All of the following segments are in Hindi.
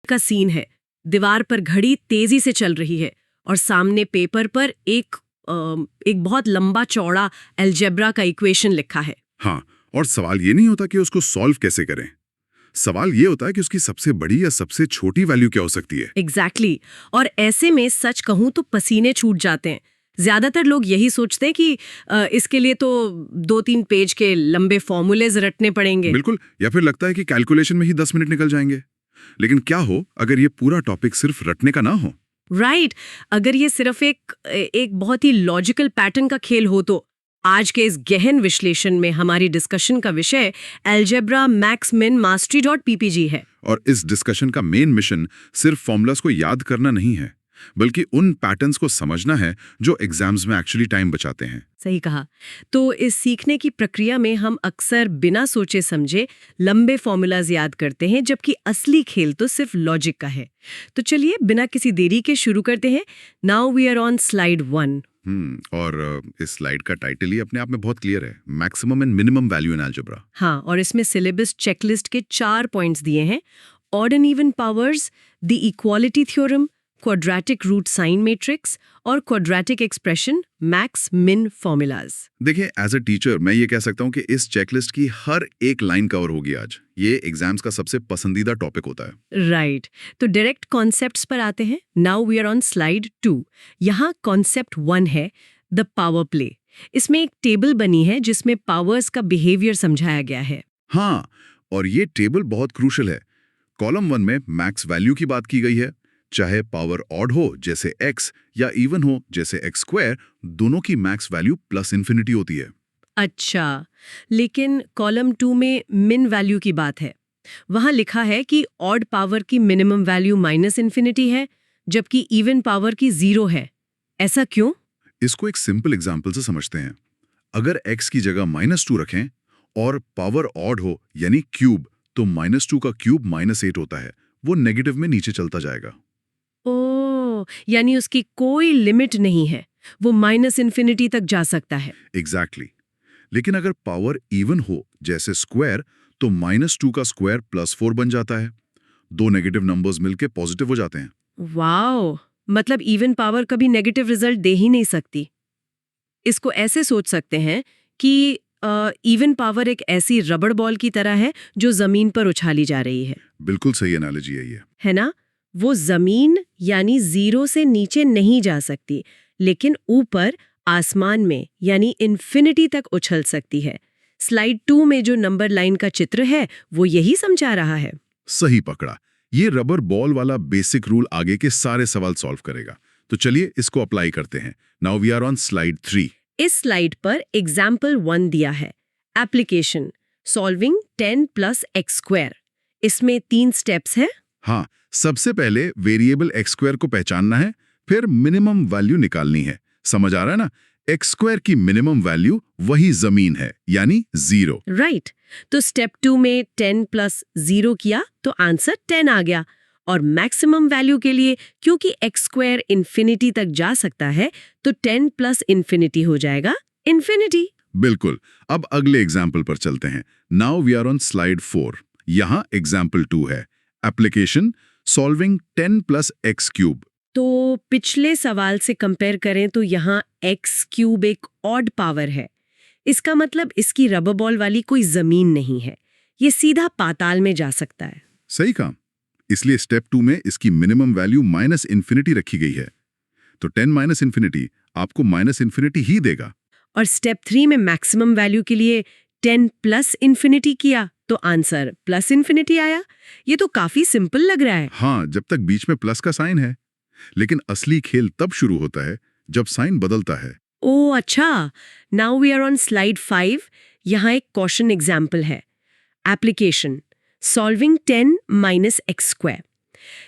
का सीन है। दीवार पर घड़ी तेजी से चल रही है और सामने पेपर पर एक बहुत लंबा चौड़ा अलजेब्रा का इक्वेशन लिखा है। हाँ, और सवाल ये नहीं होता कि उसको सॉल्व कैसे करें। सवाल ये होता है कि उसकी सबसे बड़ी या सबसे छोटी वैल्यू क्या हो सकती है। एग्जैक्टली। और ऐसे में सच कहूं तो पसीने छूट जाते हैं। ज्यादातर लोग यही सोचते हैं कि इसके लिए तो 2-3 पेज के लंबे फॉर्मूलेज रटने पड़ेंगे। बिल्कुल, या फिर लगता है कि कैलकुलेशन में ही 10 मिनट निकल जाएंगे। लेकिन क्या हो अगर ये पूरा टॉपिक सिर्फ रटने का ना हो। राइट। अगर ये सिर्फ एक बहुत ही लॉजिकल पैटर्न का खेल हो तो आज के इस गहन विश्लेषण में हमारी डिस्कशन का विषय अलजेब्रा मैक्स मिन mastery.ppg है। और इस डिस्कशन का मेन मिशन सिर्फ फॉर्मूलाज को याद करना नहीं है, बल्कि उन पैटर्न्स को समझना है जो एग्जाम्स में एक्चुअली टाइम बचाते हैं। सही कहा। तो इस सीखने की प्रक्रिया में हम अक्सर बिना सोचे समझे लंबे फॉर्मूलाज याद करते हैं, जबकि असली खेल तो सिर्फ लॉजिक का है। तो चलिए बिना किसी देरी के शुरू करते हैं। Now we are on slide 1। और इस स्लाइड का टाइटल ही अपने आप में बहुत क्लियर है, maximum and minimum value in algebra. हाँ, और इसमें सिलेबस चेकलिस्ट के 4 पॉइंट्स दिए हैं। Odd and even powers, the equality theorem, quadratic root sign matrix और quadratic expression, max min formulas. देखिए, एज अ टीचर मैं ये कह सकता हूँ कि इस चेकलिस्ट की हर एक लाइन कवर होगी आज। ये एग्जाम्स का सबसे पसंदीदा टॉपिक होता है। राइट। तो डायरेक्ट कॉन्सेप्ट्स पर आते हैं। Now we are on slide 2। यहाँ कॉन्सेप्ट 1 है द पावर प्ले। इसमें एक टेबल बनी है जिसमें पावर्स का बिहेवियर समझाया गया है। हाँ, और ये टेबल बहुत क्रूशल है। कॉलम 1 में मैक्स वैल्यू की बात की गई है। चाहे पावर ऑड हो जैसे x या इवन हो जैसे x स्क्वायर, दोनों की मैक्स वैल्यू प्लस इन्फिनिटी होती है। अच्छा, लेकिन कॉलम 2 में मिन वैल्यू की बात है। वहां लिखा है कि ऑड पावर की मिनिमम वैल्यू माइनस इन्फिनिटी है, जबकि इवन पावर की 0 है। ऐसा क्यों? इसको एक सिंपल एग्जाम्पल से समझते हैं। अगर x की जगह -2 रखें और पावर ऑड हो यानी क्यूब, तो -2 का क्यूब -8 होता है। वो नेगेटिव में नीचे चलता जाएगा। ओह, यानी उसकी कोई लिमिट नहीं है, वो माइनस इन्फिनिटी तक जा सकता है। एग्जैक्टली। लेकिन अगर पावर इवन हो जैसे स्क्वायर, तो -2 का स्क्वायर +4 बन जाता है। दो नेगेटिव नंबर्स मिलके पॉजिटिव हो जाते हैं। वाओ, मतलब इवन पावर कभी नेगेटिव रिजल्ट दे ही नहीं सकती। इसको ऐसे सोच सकते हैं कि इवन पावर एक ऐसी रबड़ बॉल की तरह है जो जमीन पर उछाली जा रही है। बिल्कुल सही एनालॉजी है ये। है ना? वो जमीन यानी 0 से नीचे नहीं जा सकती, लेकिन ऊपर आसमान में यानी इन्फिनिटी तक उछल सकती है। स्लाइड 2 में जो नंबर लाइन का चित्र है वो यही समझा रहा है। सही पकड़ा। ये रबर बॉल वाला बेसिक रूल आगे के सारे सवाल सॉल्व करेगा। तो चलिए इसको अप्लाई करते हैं। Now we are on slide 3। इस स्लाइड पर एग्जाम्पल 1 दिया है। Application solving 10 + x square. इसमें 3 स्टेप्स हैं। हाँ, सबसे पहले वेरिएबल x स्क्वायर को पहचानना है, फिर मिनिमम वैल्यू निकालनी है। समझ आ रहा है ना? x स्क्वायर की मिनिमम वैल्यू वही जमीन है, यानी 0। राइट। तो स्टेप 2 में 10 + 0 किया तो आंसर 10 आ गया। और मैक्सिमम वैल्यू के लिए क्योंकि x स्क्वायर इन्फिनिटी तक जा सकता है, तो 10 + इन्फिनिटी हो जाएगा इन्फिनिटी। बिल्कुल। अब अगले एग्जाम्पल पर चलते हैं। Now we are on slide 4। यहाँ एग्जाम्पल 2 है। Application solving 10 + x cube. तो पिछले सवाल से कंपेयर करें तो यहाँ x क्यूब एक ऑड पावर है। इसका मतलब इसकी रबर बॉल वाली कोई जमीन नहीं है, ये सीधा पाताल में जा सकता है। सही कहा। इसलिए स्टेप 2 में इसकी मिनिमम वैल्यू -इन्फिनिटी रखी गई है। तो 10 - इन्फिनिटी आपको -इन्फिनिटी ही देगा। और स्टेप 3 में मैक्सिमम वैल्यू के लिए 10 + इन्फिनिटी किया तो आंसर +इन्फिनिटी आया। ये तो काफी सिंपल लग रहा है। हाँ, जब तक बीच में प्लस का साइन है। लेकिन असली खेल तब शुरू होता है जब साइन बदलता है। ओह अच्छा। Now we are on slide 5। यहाँ एक क्वेश्चन एग्जाम्पल है। Application solving 10 - x square.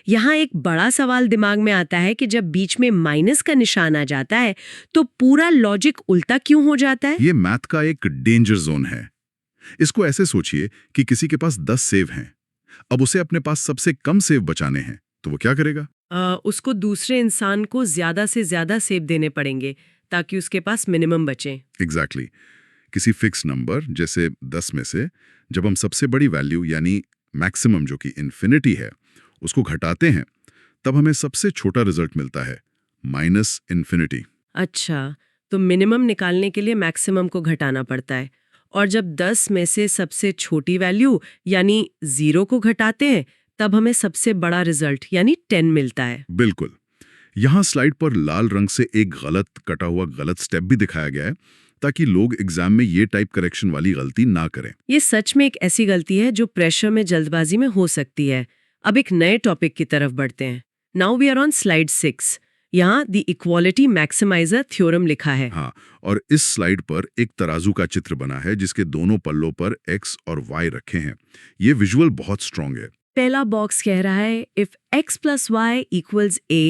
यहाँ एक बड़ा सवाल दिमाग में आता है कि जब बीच में माइनस का निशान आ जाता है तो पूरा लॉजिक उल्टा क्यों हो जाता है? ये मैथ का एक डेंजर जोन है। इसको ऐसे सोचिए कि किसी के पास 10 सेव हैं। अब उसे अपने पास सबसे कम सेव बचाने हैं, तो वो क्या करेगा? उसको दूसरे इंसान को ज्यादा से ज्यादा सेव देने पड़ेंगे ताकि उसके पास मिनिमम बचे। एग्जैक्टली। किसी फिक्स नंबर जैसे 10 में से जब हम सबसे बड़ी वैल्यू यानी मैक्सिमम जो कि इन्फिनिटी है, उसको घटाते हैं, तब हमें सबसे छोटा रिजल्ट मिलता है, -इन्फिनिटी। अच्छा, तो मिनिमम निकालने के लिए मैक्सिमम को घटाना पड़ता है, और जब 10 में से सबसे छोटी वैल्यू यानी 0 को घटाते हैं तब हमें सबसे बड़ा रिजल्ट यानी 10 मिलता है। बिल्कुल। यहाँ स्लाइड पर लाल रंग से एक कटा हुआ गलत स्टेप भी दिखाया गया है, ताकि लोग एग्जाम में ये टाइप करेक्शन वाली गलती ना करें। ये सच में एक ऐसी गलती है जो प्रेशर में जल्दबाजी में हो सकती है। अब एक नए टॉपिक की तरफ बढ़ते हैं। Now we are on slide 6। यहाँ द इक्वालिटी मैक्सिमाइजर थ्योरम लिखा है। हाँ, और इस स्लाइड पर एक तराजू का चित्र बना है जिसके दोनों पल्लों पर x और y रखे हैं। ये विजुअल बहुत स्ट्रॉन्ग है। पहला बॉक्स कह रहा है if x plus y equals a,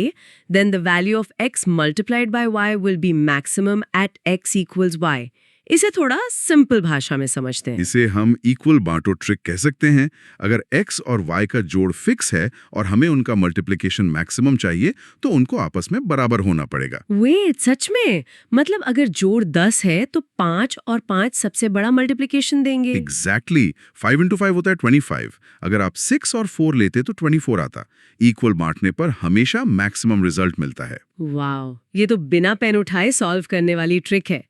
then the value of x multiplied by y will be maximum at x equals y. इसे थोड़ा सिंपल भाषा में समझते हैं। इसे हम इक्वल बांटो ट्रिक कह सकते हैं। अगर x और y का जोड़ फिक्स है और हमें उनका मल्टीप्लिकेशन मैक्सिमम चाहिए, तो उनको आपस में बराबर होना पड़ेगा। वेट, सच में? मतलब अगर जोड़ 10 है तो 5 और 5 सबसे बड़ा मल्टीप्लिकेशन देंगे। एग्जैक्टली 5 into 5 होता है 25। अगर आप 6 और 4 लेते तो 24 आता। इक्वल बांटने पर हमेशा मैक्सिमम रिजल्ट मिलता है। वाओ, ये तो बिना पेन उठाए सॉल्व करने वाली ट्रिक है।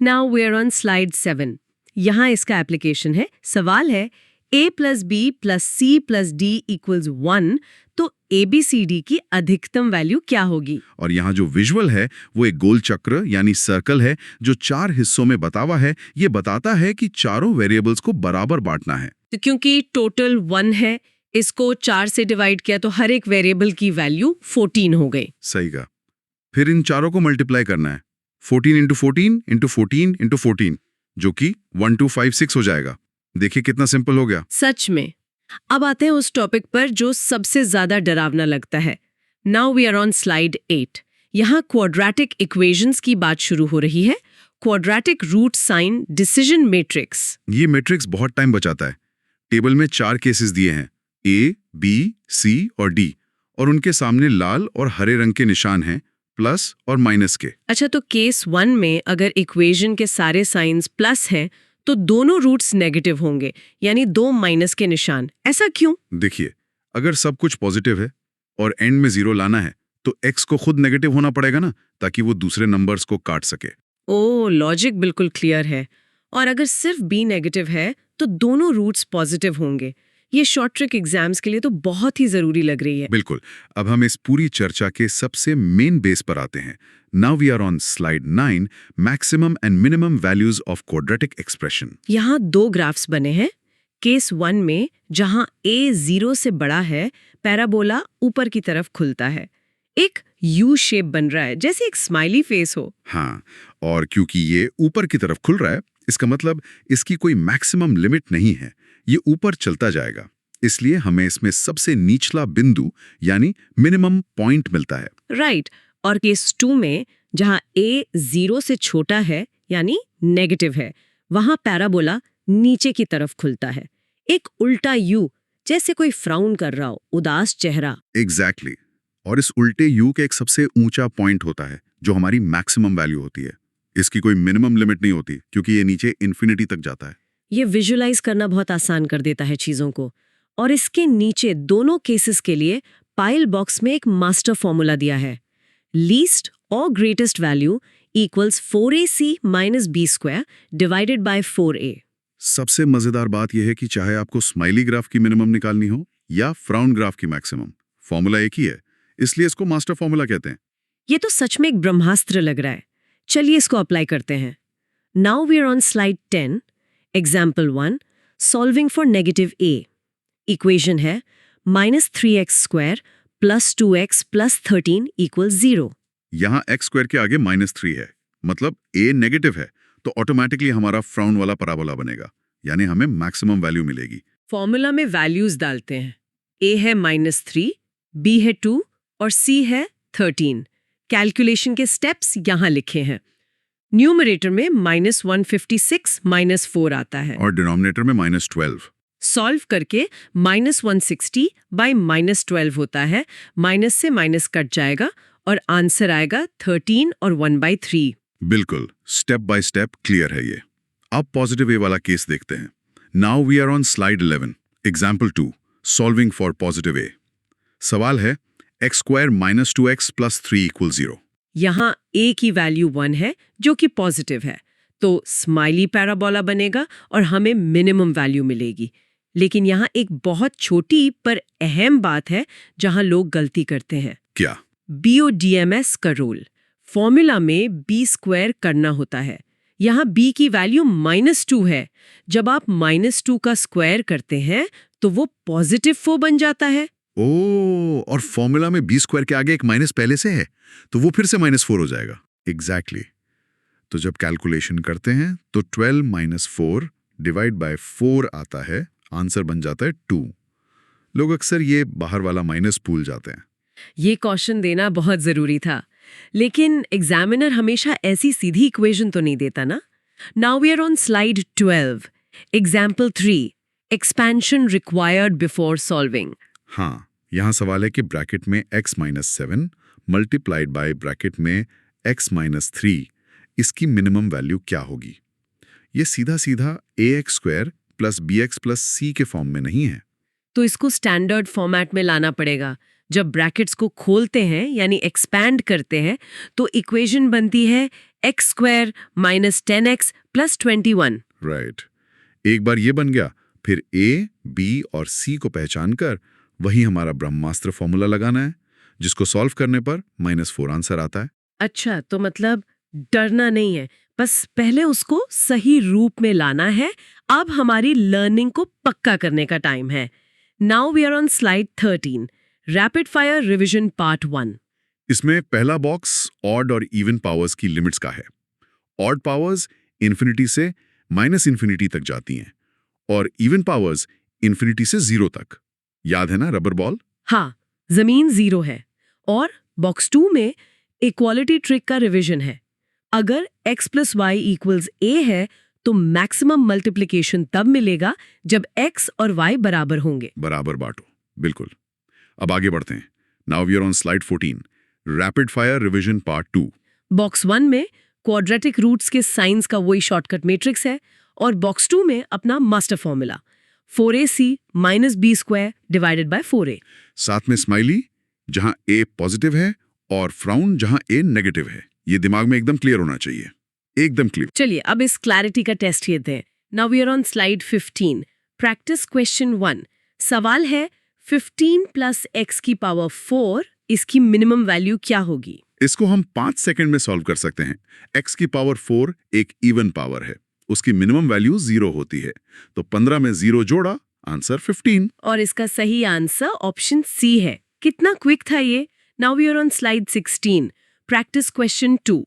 Now we are on slide 7। यहाँ इसका एप्लीकेशन है। सवाल है a plus b plus c plus d equals 1, तो ABCD की अधिकतम वैल्यू क्या होगी? और यहाँ जो विजुअल है वो एक गोल चक्र यानी सर्कल है जो 4 हिस्सों में बतावा है। ये बताता है कि चारों वेरिएबल्स को बराबर बांटना है। तो क्योंकि टोटल 1 है, इसको 4 से डिवाइड किया तो हर एक वेरिएबल की वैल्यू 14 हो गई। सही कहा। फिर इन चारों को मल्टीप्लाई करना है, 14 into 14 into 14 into 14, जो कि 1256 हो जाएगा। देखिए कितना सिंपल हो गया। सच में। अब आते हैं उस टॉपिक पर जो सबसे ज्यादा डरावना लगता है। Now we are on slide 8। यहाँ क्वाड्रेटिक इक्वेशंस की बात शुरू हो रही है। Quadratic root sign decision matrix. ये मैट्रिक्स बहुत टाइम बचाता है। टेबल में 4 केसेस दिए हैं, A, B, C और D, और उनके सामने लाल और हरे रंग के निशान हैं, प्लस और माइनस के। अच्छा, तो केस 1 में अगर इक्वेशन के सारे साइंस प्लस हैं तो दोनों रूट्स नेगेटिव होंगे, यानी 2 माइनस के निशान। ऐसा क्यों? देखिए, अगर सब कुछ पॉजिटिव है और एंड में 0 लाना है तो x को खुद नेगेटिव होना पड़ेगा ना, ताकि वो दूसरे नंबर्स को काट सके। ओ, लॉजिक बिल्कुल क्लियर है। और अगर सिर्फ b नेगेटिव है तो दोनों रूट्स पॉजिटिव होंगे। ये शॉर्ट ट्रिक एग्जाम्स के लिए तो बहुत ही जरूरी लग रही है। बिल्कुल। अब हम इस पूरी चर्चा के सबसे मेन बेस पर आते हैं। Now we are on slide 9, maximum and minimum values of quadratic expression. यहाँ 2 ग्राफ्स बने हैं। केस 1 में जहाँ a 0 से बड़ा है, पैराबोला ऊपर की तरफ खुलता है, एक यू शेप बन रहा है, जैसे एक स्माइली फेस हो। हाँ, और क्योंकि ये ऊपर की तरफ खुल रहा है, इसका मतलब इसकी कोई मैक्सिमम लिमिट नहीं है, ये ऊपर चलता जाएगा। इसलिए हमें इसमें सबसे निचला बिंदु यानी मिनिमम पॉइंट मिलता है। राइट। और केस 2 में जहाँ a 0 से छोटा है यानी नेगेटिव है, वहाँ पैराबोला नीचे की तरफ खुलता है, एक उल्टा यू, जैसे कोई फ्राउन कर रहा हो, उदास चेहरा। एग्जैक्टली। और इस उल्टे यू के एक सबसे ऊंचा पॉइंट होता है जो हमारी मैक्सिमम वैल्यू होती है। इसकी कोई मिनिमम लिमिट नहीं होती क्योंकि ये नीचे इन्फिनिटी तक जाता है। ये विजुअलाइज करना बहुत आसान कर देता है चीजों को। और इसके नीचे दोनों केसेस के लिए पाइल बॉक्स में एक मास्टर फॉर्मूला दिया है। लीस्ट और greatest value equals 4ac minus B square divided by 4a। सबसे मजेदार बात यह है कि चाहे आपको स्माइली ग्राफ की मिनिमम निकालनी हो या फ्राउन ग्राफ की मैक्सिमम, फॉर्मूला एक ही है, इसलिए इसको मास्टर फॉर्मूला कहते हैं। ये तो सच में एक ब्रह्मास्त्र लग रहा है। चलिए इसको अप्लाई करते हैं। Now we are on slide 10। Example 1, solving for negative a। Equation है -3x² + 2x + 13 = 0। यहाँ x² के आगे -3 है, मतलब a नेगेटिव है, तो ऑटोमेटिकली हमारा फ्राउन वाला पैराबोला बनेगा, यानी हमें मैक्सिमम वैल्यू मिलेगी। फॉर्मूला में वैल्यूज डालते हैं। a है -3, b है 2 और c है 13। कैलकुलेशन के स्टेप्स यहाँ लिखे हैं। न्यूमरेटर में -156 -4 आता है और डिनोमिनेटर में -12। सॉल्व करके -160 बाय -12 होता है। माइनस से माइनस कट जाएगा और आंसर आएगा 13 और 1/3। बिल्कुल, स्टेप बाय स्टेप क्लियर है ये। अब पॉजिटिव ए वाला केस देखते हैं। Now we are on slide 11, example 2, solving for positive a. सवाल है x square minus 2x plus 3 equal 0। यहाँ a की वैल्यू 1 है जो कि पॉजिटिव है, तो स्माइली पैराबोला बनेगा और हमें मिनिमम वैल्यू मिलेगी। लेकिन यहाँ एक बहुत छोटी पर अहम बात है जहाँ लोग गलती करते हैं। क्या? BODMS का रोल। फॉर्मूला में b² करना होता है। यहाँ b की वैल्यू -2 है। जब आप -2 का स्क्वायर करते हैं तो वो पॉजिटिव 4 बन जाता है। और फॉर्मूला में b स्क्वायर के आगे एक माइनस पहले से है, तो वो फिर से -4 हो जाएगा। एग्जैक्टली। तो जब कैलकुलेशन करते हैं तो 12 - 4 डिवाइड बाय 4 आता है, आंसर बन जाता है 2। लोग अक्सर ये बाहर वाला माइनस भूल जाते हैं। ये क्वेश्चन देना बहुत जरूरी था, लेकिन एग्जामिनर हमेशा ऐसी सीधी इक्वेशन तो नहीं देता ना। Now we are on slide 12, example 3, expansion required before solving. हाँ, यहाँ सवाल है कि ब्रैकेट में x - 7 मल्टीप्लाइड बाय ब्रैकेट में x - 3, इसकी मिनिमम वैल्यू क्या होगी। ये सीधा सीधा ax² plus bx plus c के फॉर्म में नहीं है। तो इसको स्टैंडर्ड फॉर्मेट में लाना पड़ेगा। जब ब्रैकेट्स को खोलते हैं यानी एक्सपैंड करते हैं तो इक्वेशन बनती है x² - 10x प्लस 21। राइट। एक बार ये बन गया, फिर a, b और c को पहचान कर वही हमारा ब्रह्मास्त्र फॉर्मूला लगाना है, जिसको सॉल्व करने पर -4 आंसर आता है। अच्छा, तो मतलब डरना नहीं है, बस पहले उसको सही रूप में लाना है। अब हमारी लर्निंग को पक्का करने का टाइम है। Now we are on slide 13, rapid fire revision part 1। इसमें पहला बॉक्स ऑड और इवन पावर्स की लिमिट्स का है। ऑड पावर्स इन्फिनिटी से -इन्फिनिटी तक जाती हैं और इवन पावर्स इन्फिनिटी से 0 तक। याद है ना रबर बॉल? हाँ, जमीन 0 है। और बॉक्स 2 में इक्वालिटी ट्रिक का रिवीजन है। अगर x + y = a है तो मैक्सिमम मल्टीप्लिकेशन तब मिलेगा जब x और y बराबर होंगे। बराबर बांटो, बिल्कुल। अब आगे बढ़ते हैं। Now we are on slide 14, rapid fire revision part 2। Box 1 में क्वाड्रेटिक रूट्स के साइंस का वही शॉर्टकट मैट्रिक्स है और बॉक्स 2 में अपना master formula 4ac - b² divided by 4a। साथ में स्माइली जहां a पॉजिटिव है और फ्राउन जहां a नेगेटिव है। ये दिमाग में एकदम क्लियर होना चाहिए, एकदम क्लियर। चलिए अब इस क्लैरिटी का टेस्ट लेते हैं। Now we are on slide 15, practice question 1। सवाल है 15 + x की पावर 4, इसकी मिनिमम वैल्यू क्या होगी। इसको हम 5 सेकंड में सॉल्व कर सकते हैं। x की पावर 4 एक इवन पावर है, उसकी मिनिमम वैल्यू 0 होती है, तो 15 में 0 जोड़ा, आंसर 15। और इसका सही आंसर ऑप्शन सी है। कितना क्विक था ये। Now we are on slide 16, practice question 2।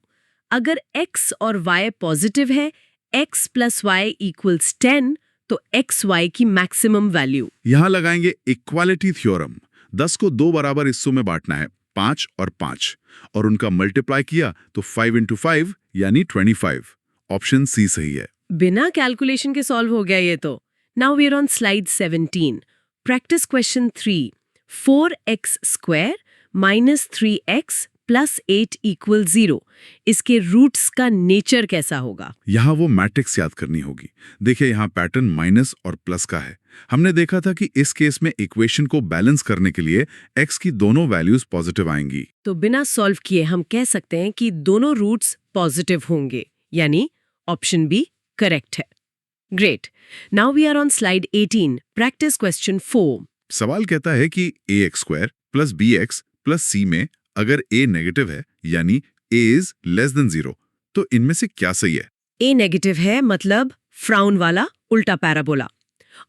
अगर x और y पॉजिटिव है, x + y = 10, तो xy की मैक्सिमम वैल्यू। यहां लगाएंगे इक्वालिटी थ्योरम। 10 को 2 बराबर हिस्सों में बांटना है, 5 और 5, और उनका मल्टीप्लाई किया तो 5 × 5 यानी 25। ऑप्शन सी सही है। बिना कैलकुलेशन के सॉल्व हो गया ये तो। Now we are on slide 17, practice question 3। 4x² - 3x + 8 = 0, इसके रूट्स का नेचर कैसा होगा। यहाँ वो मैट्रिक्स याद करनी होगी। देखिए यहाँ पैटर्न माइनस और प्लस का है। हमने देखा था कि इस केस में इक्वेशन को बैलेंस करने के लिए x की दोनों वैल्यूज पॉजिटिव आएंगी। तो बिना सॉल्व किए हम कह सकते हैं कि दोनों रूट्स पॉजिटिव होंगे, यानी ऑप्शन बी करेक्ट है। Great. Now we are on slide 18, practice question 4। सवाल कहता है कि ax² + bx + c में अगर a नेगेटिव है यानी a is less than 0, तो इनमें से क्या सही है। ए नेगेटिव है मतलब फ्राउन वाला उल्टा पैराबोला,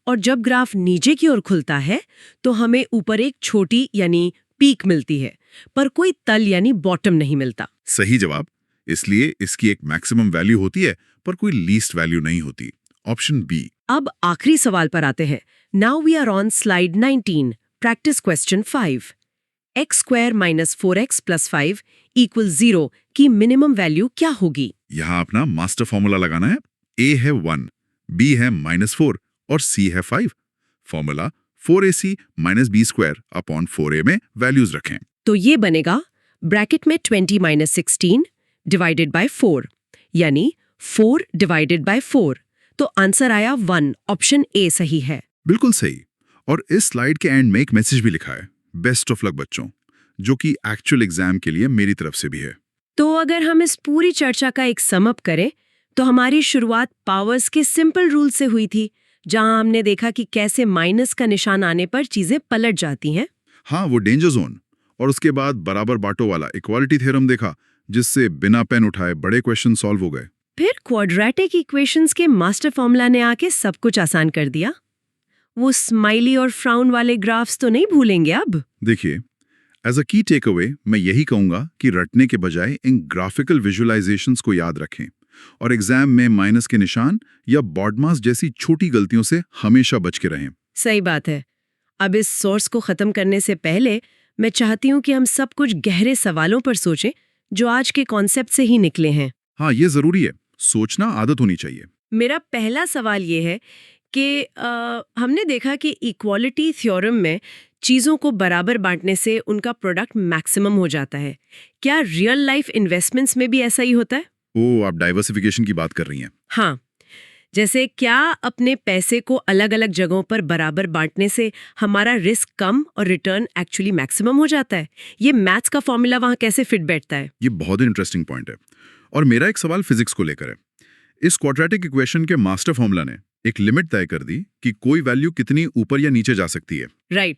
और जब ग्राफ नीचे की ओर खुलता है तो हमें ऊपर एक छोटी यानी पीक मिलती है, पर कोई तल यानी बॉटम नहीं मिलता। सही जवाब। इसलिए इसकी एक मैक्सिमम वैल्यू होती है पर कोई लीस्ट वैल्यू नहीं होती। Option B. अब आखिरी सवाल पर आते हैं। Now we are on slide 19, practice question 5। x² - 4x + 5 = 0 की मिनिमम वैल्यू क्या होगी। यहाँ अपना मास्टर फॉर्मूला लगाना है। a है 1, b है -4 और c है 5। Formula 4ac - b² upon 4a में वैल्यूज रखें। तो ये बनेगा ब्रैकेट में 20 - 16 डिवाइडेड बाय 4, यानी 4 डिवाइडेड बाय 4। तो आंसर आया 1, ऑप्शन ए सही है। बिल्कुल सही। और इस स्लाइड के एंड में एक मैसेज भी लिखा है, बेस्ट ऑफ लक बच्चों, जो कि एक्चुअल एग्जाम के लिए मेरी तरफ से भी है। तो अगर हम इस पूरी चर्चा का एक समअप करें तो हमारी शुरुआत पावर्स के सिंपल रूल से हुई थी, जहां हमने देखा कि कैसे माइनस का निशान आने पर चीजें पलट जाती हैं। हाँ, वो डेंजर जोन, और उसके बाद बराबर बांटो वाला इक्वालिटी थ्योरम देखा, जिससे बिना पेन उठाए बड़े क्वेश्चन सॉल्व हो गए। फिर क्वाड्रेटिक इक्वेशंस के मास्टर फॉर्मूला ने आके सब कुछ आसान कर दिया। वो स्माइली और फ्राउन वाले ग्राफ्स तो नहीं भूलेंगे अब। देखिए, एज अ की टेक अवे मैं यही कहूंगा कि रटने के बजाय इन ग्राफिकल विजुअलाइजेशंस को याद रखें और एग्जाम में माइनस के निशान या बॉडमास जैसी छोटी गलतियों से हमेशा बच के रहें। सही बात है। अब इस सोर्स को खत्म करने से पहले मैं चाहती हूँ कि हम सब कुछ गहरे सवालों पर सोचें जो आज के कॉन्सेप्ट से ही निकले हैं। हाँ, ये जरूरी है, सोचना आदत होनी चाहिए। मेरा पहला सवाल ये है कि हमने देखा कि इक्वालिटी थ्योरम में चीज़ों को बराबर बांटने से उनका प्रोडक्ट मैक्सिमम हो जाता है। क्या रियल लाइफ इन्वेस्टमेंट्स में भी ऐसा ही होता है? ओ, आप डाइवर्सिफिकेशन की बात कर रही हैं। हाँ, जैसे क्या अपने पैसे को अलग अलग जगहों पर बराबर बांटने से हमारा रिस्क कम और रिटर्न एक्चुअली मैक्सिमम हो जाता है? ये मैथ्स का फॉर्मूला वहाँ कैसे फिट बैठता है? ये बहुत इंटरेस्टिंग पॉइंट है। और मेरा एक सवाल फिजिक्स को लेकर है। इस क्वाड्रेटिक इक्वेशन के मास्टर फॉर्मूला ने एक लिमिट तय कर दी कि कोई वैल्यू कितनी ऊपर या नीचे जा सकती है। राइट।